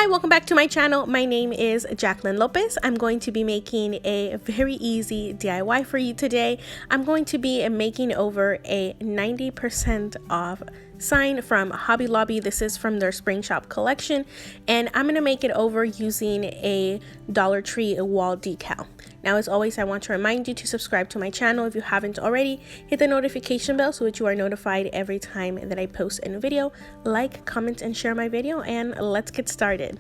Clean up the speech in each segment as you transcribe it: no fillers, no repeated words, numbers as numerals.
Hi, welcome back to my channel. My name is Jacqueline Lopez. I'm going to be making a very easy DIY for you today. I'm going to be making over a 90% off sign from Hobby Lobby. This is from their spring shop collection, and I'm going to make it over using a Dollar Tree wall decal. Now, as always, I want to remind you to subscribe to my channel if you haven't already. Hit the notification bell so that you are notified every time that I post a new video. Like, comment, and share my video, and let's get started.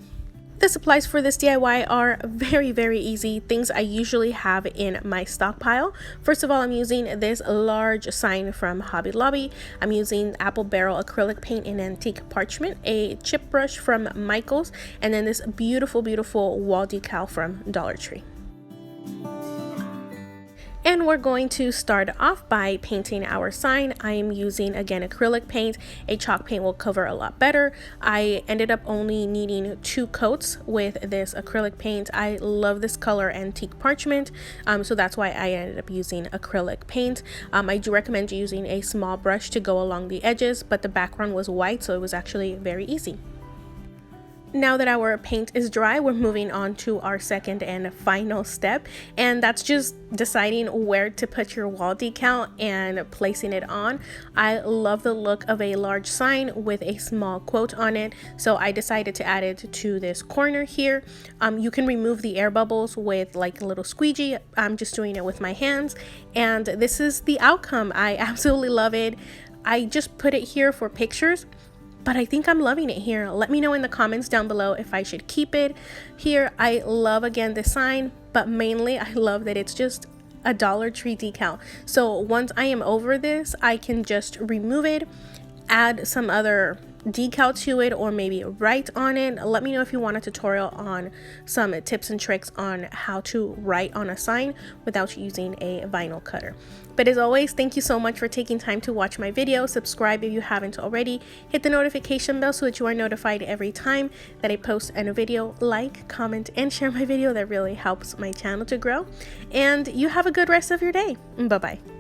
The supplies for this DIY are very easy, things I usually have in my stockpile. First of all, I'm using this large sign from Hobby Lobby. I'm using apple barrel acrylic paint in antique parchment, a chip brush from Michaels, and then this beautiful wall decal from Dollar Tree. And we're going to start off by painting our sign. I am using, again, acrylic paint. A chalk paint will cover a lot better. I ended up only needing 2 coats with this acrylic paint. I love this color, antique parchment, so that's why I ended up using acrylic paint. I do recommend using a small brush to go along the edges, but the background was white, so it was actually very easy. Now that our paint is dry, we're moving on to our second and final step, and that's just deciding where to put your wall decal and placing it on. I love the look of a large sign with a small quote on it, so I decided to add it to this corner here. You can remove the air bubbles with like a little squeegee. I'm just doing it with my hands, and this is the outcome. I absolutely love it. I just put it here for pictures, but I think I'm loving it here. Let me know in the comments down below if I should keep it here. I love, again, the sign, but mainly I love that it's just a Dollar Tree decal. So once I am over this, I can just remove it, add some other decal to it, or maybe write on it. Let me know if you want a tutorial on some tips and tricks on how to write on a sign without using a vinyl cutter. But as always, thank you so much for taking time to watch my video. Subscribe if you haven't already. Hit the notification bell so that you are notified every time that I post a new video. Like, comment, and share my video. That really helps my channel to grow. And you have a good rest of your day. Bye-bye.